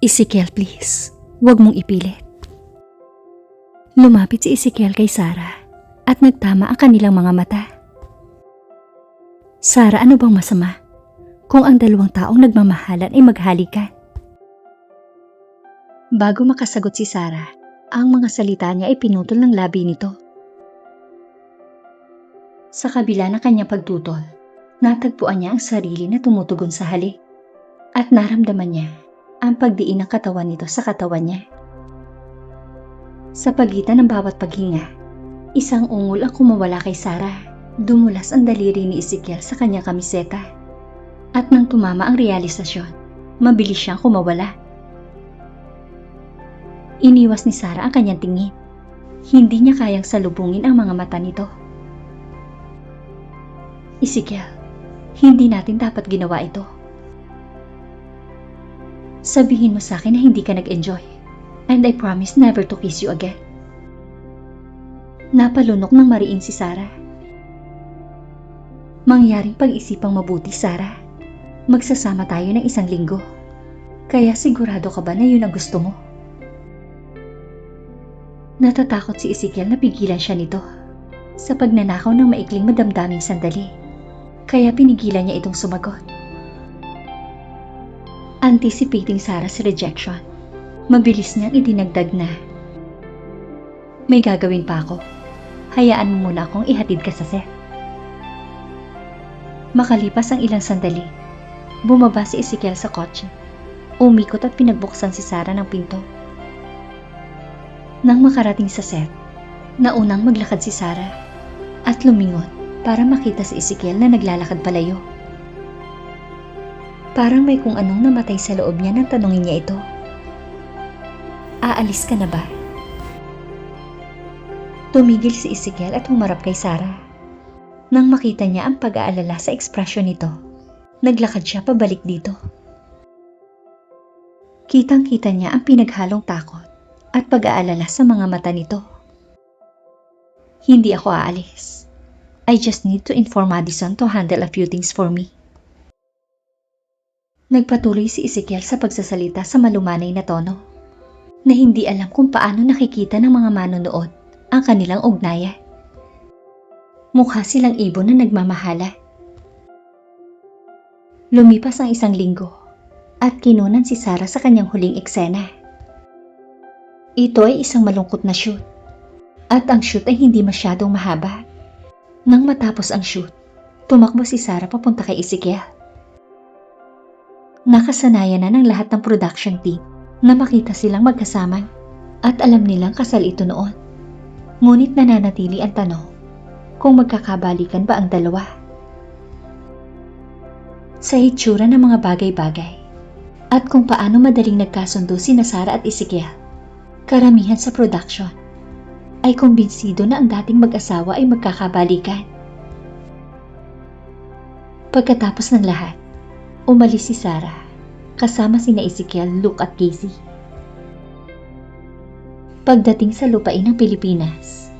Ezekiel, please. Huwag mong ipilit. Lumapit si Ezekiel kay Sarah at nagtama ang kanilang mga mata. Sarah, ano bang masama kung ang dalawang taong nagmamahalan ay maghalikan? Bago makasagot si Sarah, ang mga salita niya ay pinutol ng labi nito. Sa kabila ng kanyang pagtutol, natagpuan niya ang sarili na tumutugon sa halik at naramdaman niya ang pagdiin ng katawan nito sa katawan niya. Sa pagitan ng bawat paghinga, isang ungol ang kumawala kay Sarah. Dumulas ang daliri ni Ezekiel sa kanyang kamiseta. At nang tumama ang realisasyon, mabilis siyang kumawala. Iniwas ni Sarah ang kanyang tingin. Hindi niya kayang salubungin ang mga mata nito. Ezekiel, hindi natin dapat ginawa ito. Sabihin mo sa akin na hindi ka nag-enjoy. And I promise never to kiss you again. Napalunok ng mariin si Sarah. Mangyaring pag-isipang mabuti, Sarah. Magsasama tayo ng 1 linggo. Kaya sigurado ka ba na yun ang gusto mo? Natatakot si Ezekiel na pigilan siya nito sa pagnanakaw ng maikling madamdaming sandali. Kaya pinigilan niya itong sumagot. Anticipating Sarah's rejection, mabilis niyang idinagdag na, may gagawin pa ako. Hayaan mo muna akong ihatid ka sa set. Makalipas ang ilang sandali, bumaba si Ezekiel sa kotse. Umikot at pinagbuksan si Sarah ng pinto. Nang makarating sa set, naunang maglakad si Sarah at lumingon para makita si Ezekiel na naglalakad palayo. Parang may kung anong namatay sa loob niya nang tanungin niya ito. Aalis ka na ba? Tumigil si Ezekiel at humarap kay Sarah. Nang makita niya ang pag-aalala sa ekspresyon nito, naglakad siya pabalik dito. Kitang-kita niya ang pinaghalong takot at pag-aalala sa mga mata nito. Hindi ako aalis. I just need to inform Madison to handle a few things for me. Nagpatuloy si Ezekiel sa pagsasalita sa malumanay na tono, na hindi alam kung paano nakikita ng mga manonood ang kanilang ugnayan. Mukha silang ibon na nagmamahala. Lumipas ang 1 linggo at kinunan si Sarah sa kanyang huling eksena. Ito ay isang malungkot na shoot at ang shoot ay hindi masyadong mahaba. Nang matapos ang shoot, tumakbo si Sarah papunta kay Ezekiel. Nakasanayan na ng lahat ng production team na makita silang magkasama at alam nilang kasal ito noon. Ngunit nananatili ang tanong kung magkakabalikan ba ang dalawa. Sa hitsura ng mga bagay-bagay at kung paano madaling nagkasundo sina Sarah at Ezekiel, karamihan sa production ay kumbinsido na ang dating mag-asawa ay magkakabalikan. Pagkatapos ng lahat, umalis si Sarah kasama sina Ezekiel, Luke at Casey. Pagdating sa lupain ng Pilipinas,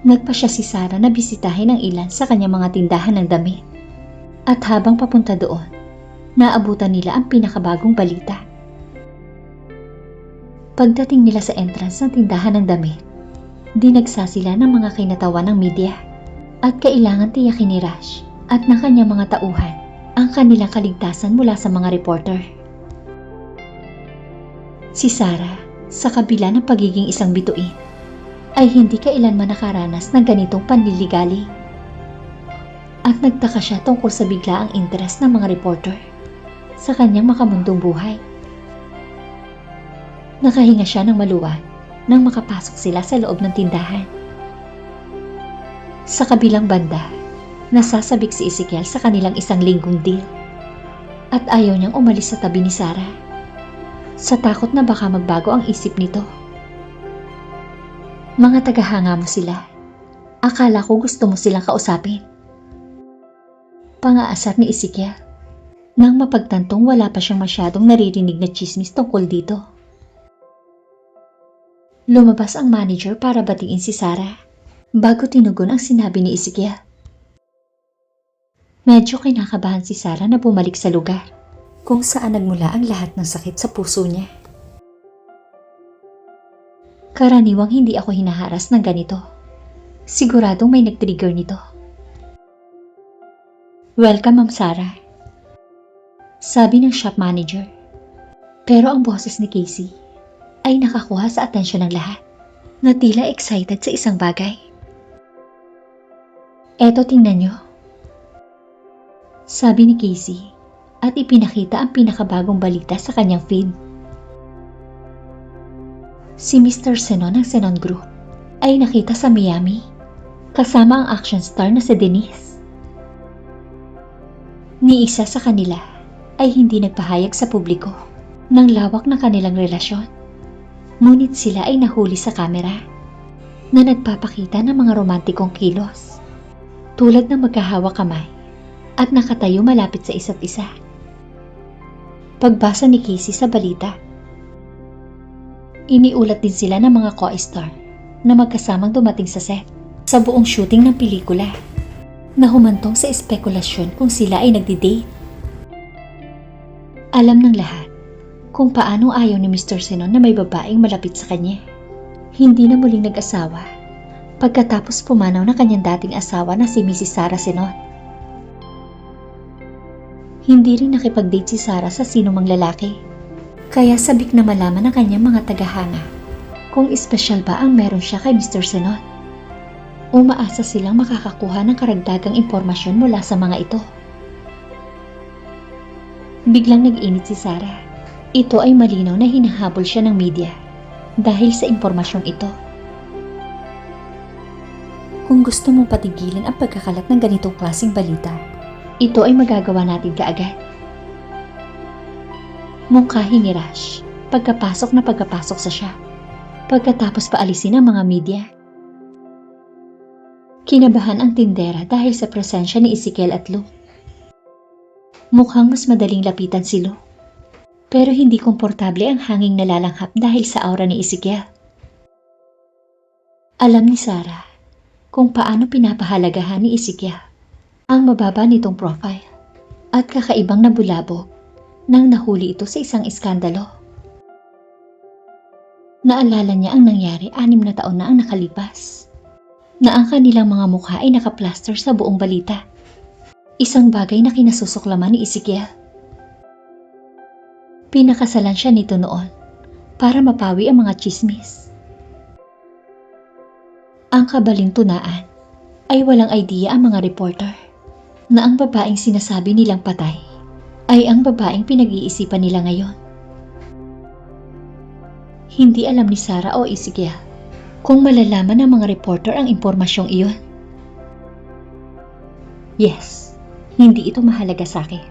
nagpa siya si Sarah na bisitahin ang ilan sa kanyang mga tindahan ng damit. At habang papunta doon, naabutan nila ang pinakabagong balita. Pagdating nila sa entrance ng tindahan ng damit, dinagsa sila ng mga kinatawan ng media at kailangan tiyakin ni Rush at ng kanyang mga tauhan ang kanilang kaligtasan mula sa mga reporter. Si Sarah, sa kabila ng pagiging isang bituin, ay hindi kailanman nakaranas ng ganitong panliligalig. At nagtaka siya tungkol sa biglaang interes ng mga reporter sa kanyang makamundong buhay. Nakahinga siya ng maluwag nang makapasok sila sa loob ng tindahan. Sa kabilang banda, nasasabik si Ezekiel sa kanilang 1 linggong deal at ayaw niyang umalis sa tabi ni Sarah sa takot na baka magbago ang isip nito. Mga tagahanga mo sila. Akala ko gusto mo silang kausapin. Pangaasar ni Ezekiel nang mapagtantong wala pa siyang masyadong naririnig na chismis tungkol dito. Lumabas ang manager para batiin si Sarah bago tinugon ang sinabi ni Ezekiel. Medyo kinakabahan si Sarah na bumalik sa lugar kung saan nagmula ang lahat ng sakit sa puso niya. Karaniwang hindi ako hinaharas ng ganito. Siguradong may nag-trigger nito. Welcome, Ma'am Sarah. Sabi ng shop manager. Pero ang boses ni Casey ay nakakuha sa atensyon ng lahat na tila excited sa isang bagay. Eto, tingnan nyo. Sabi ni Casey at ipinakita ang pinakabagong balita sa kanyang feed. Si Mr. Senon ng Senon Group ay nakita sa Miami kasama ang action star na si Denise. Ni isa sa kanila ay hindi nagpahayag sa publiko ng lawak ng kanilang relasyon. Ngunit sila ay nahuli sa kamera na nagpapakita ng mga romantikong kilos tulad ng magkahawak kamay at nakatayo malapit sa isa't isa. Pagbasa ni Casey sa balita, iniulat din sila ng mga co-star na magkasamang dumating sa set sa buong shooting ng pelikula na humantong sa espekulasyon kung sila ay nagdi-date. Alam ng lahat kung paano ayaw ni Mr. Senon na may babaeng malapit sa kanya. Hindi na muling nag-asawa pagkatapos pumanaw na kanyang dating asawa na si Mrs. Sarah Senon. Hindi rin nakipag-date si Sarah sa sinumang lalaki, kaya sabik na malaman ng kanyang mga tagahanga kung espesyal ba ang meron siya kay Mr. Senon. Umaasa silang makakakuha ng karagdagang impormasyon mula sa mga ito. Biglang nag-init si Sarah. Ito ay malinaw na hinahabol siya ng media dahil sa impormasyong ito. Kung gusto mong patigilin ang pagkakalat ng ganitong klaseng balita, ito ay magagawa natin kaagad. Mungkahi ni Rash pagkapasok sa shop pagkatapos paalisin ang mga media. Kinabahan ang tindera dahil sa presensya ni Ezekiel at Lou. Mukhang mas madaling lapitan si Lou, pero hindi komportable ang hanging nalalanghap dahil sa aura ni Ezekiel. Alam ni Sarah kung paano pinapahalagahan ni Ezekiel ang mababa nitong profile at kakaibang nabulabog nang nahuli ito sa isang iskandalo. Naalala niya ang nangyari 6 na taon na ang nakalipas, na ang kanilang mga mukha ay nakaplaster sa buong balita. Isang bagay na kinasusuklaman ni Ezekiel. Pinakasalan siya nito noon para mapawi ang mga chismis. Ang kabalintunaan ay walang idea ang mga reporter na ang babaeng sinasabi nilang patay ay ang babaeng pinag-iisipan nila ngayon. Hindi alam ni Sarah o Ezekiel kung malalaman ng mga reporter ang impormasyong iyon. Yes, hindi ito mahalaga sa akin.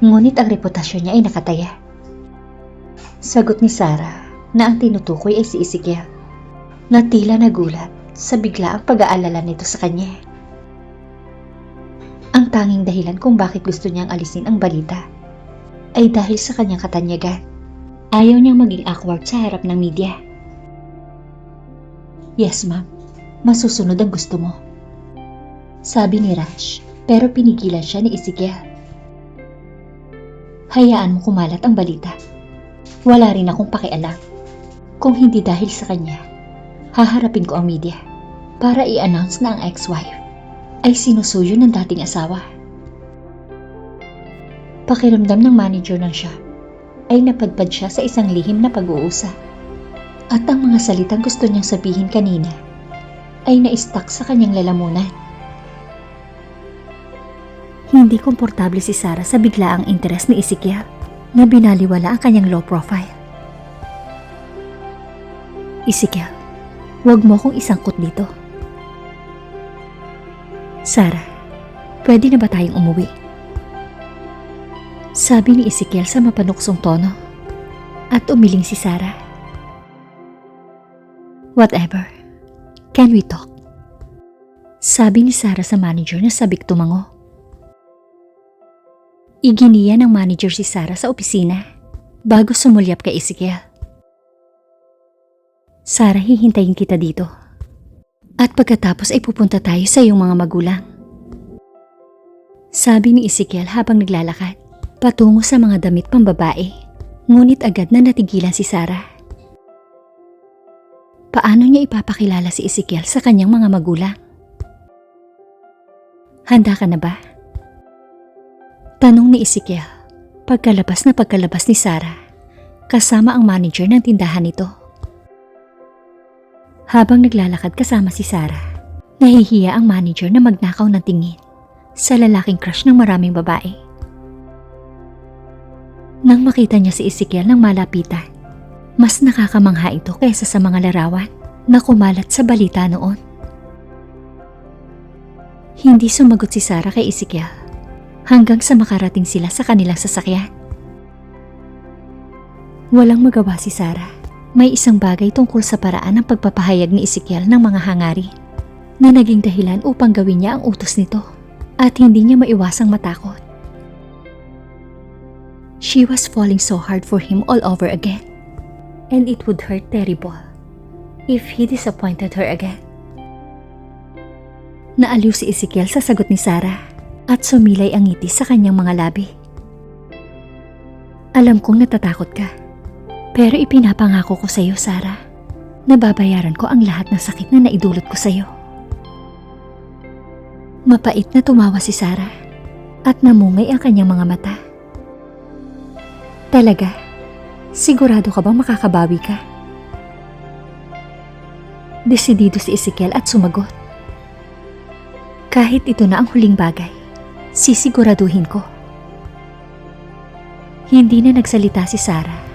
Ngunit ang reputasyon niya ay nakataya. Sagot ni Sarah na ang tinutukoy ay si Ezekiel, na tila nagulat sa biglaang pag-aalala nito sa kanya. Ang tanging dahilan kung bakit gusto niyang alisin ang balita ay dahil sa kanyang katanyagan. Ayaw niyang maging awkward sa harap ng media. Yes, ma'am. Masusunod ang gusto mo. Sabi ni Rash, pero pinigilan siya ni Ezekiel. Hayaan mo kumalat ang balita. Wala rin akong pakialam. Kung hindi dahil sa kanya, haharapin ko ang media para i-announce na ang ex-wife ay sinusuyo ng dating asawa. Pakiramdam ng manager ng shop ay napadpad siya sa isang lihim na pag-uusap. At ang mga salitang gusto niyang sabihin kanina ay na-stuck sa kanyang lalamunan. Hindi komportable si Sarah sa biglaang interes ni Ezekiel na binaliwala ang kanyang low profile. Ezekiel, huwag mo akong isangkot dito. Sarah, pwede na ba tayong umuwi? Sabi ni Ezekiel sa mapanuksong tono at umiling si Sarah. Whatever. Can we talk? Sabi ni Sarah sa manager na sabik tumango. Iginiya ng manager si Sarah sa opisina bago sumulyap kay Ezekiel. Sarah, hihintayin kita dito. At pagkatapos ay pupunta tayo sa iyong mga magulang. Sabi ni Ezekiel habang naglalakad patungo sa mga damit pambabae. Ngunit agad na natigilan si Sarah. Paano niya ipapakilala si Ezekiel sa kanyang mga magulang? Handa ka na ba? Tanong ni Ezekiel, pagkalabas ni Sarah, kasama ang manager ng tindahan nito. Habang naglalakad kasama si Sarah, nahihiya ang manager na magnakaw ng tingin sa lalaking crush ng maraming babae. Nang makita niya si Ezekiel ng malapitan, mas nakakamangha ito kaysa sa mga larawan na kumalat sa balita noon. Hindi sumagot si Sarah kay Ezekiel hanggang sa makarating sila sa kanilang sasakyan. Walang magawa si Sarah. May isang bagay tungkol sa paraan ng pagpapahayag ni Ezekiel ng mga hangarin na naging dahilan upang gawin niya ang utos nito at hindi niya maiwasang matakot. She was falling so hard for him all over again, and it would hurt terrible if he disappointed her again. Naaliw si Ezekiel sa sagot ni Sarah at sumilay ang ngiti sa kanyang mga labi. Alam kong natatakot ka, pero ipinapangako ko sa iyo, Sarah, na babayaran ko ang lahat ng sakit na naidulot ko sa iyo. Mapait na tumawa si Sarah at namungay ang kanyang mga mata. Talaga? Sigurado ka bang makakabawi ka? Desidido si Ezekiel at sumagot. Kahit ito na ang huling bagay, sisiguraduhin ko. Hindi na nagsalita si Sarah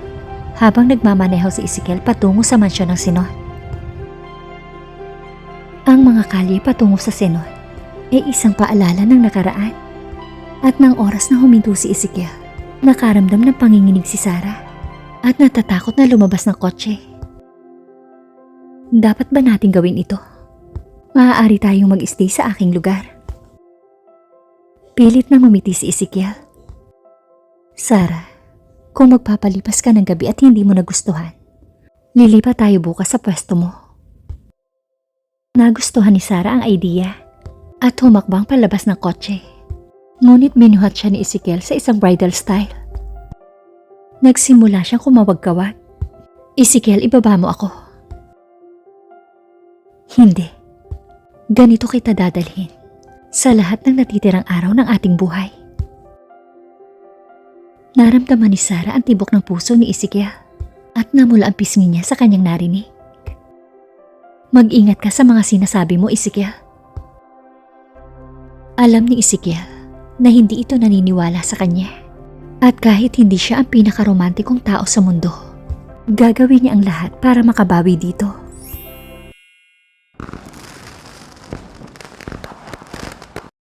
habang nagmamaneho si Ezekiel patungo sa mansyon ng Sinon. Ang mga kalye patungo sa Sinon ay isang paalala ng nakaraan at ng oras na huminto si Ezekiel, nakaramdam ng panginginig si Sarah at natatakot na lumabas ng kotse. Dapat ba nating gawin ito? Maaari tayong mag-stay sa aking lugar. Pilit na ngumiti si Ezekiel. Sarah, kung magpapalipas ka ng gabi at hindi mo nagustuhan, lilipat tayo bukas sa pwesto mo. Nagustuhan ni Sarah ang idea at humakbang palabas ng kotse. Ngunit binuhat siya ni Ezekiel sa isang bridal style. Nagsimula siyang kumawag-kawag. Ezekiel, ibaba mo ako. Hindi. Ganito kita dadalhin sa lahat ng natitirang araw ng ating buhay. Naramdaman ni Sarah ang tibok ng puso ni Ezekiel at namula ang pisngi niya sa kanyang narinig. Mag-ingat ka sa mga sinasabi mo, Ezekiel. Alam ni Ezekiel na hindi ito naniniwala sa kanya at kahit hindi siya ang pinakaromantikong tao sa mundo, gagawin niya ang lahat para makabawi dito.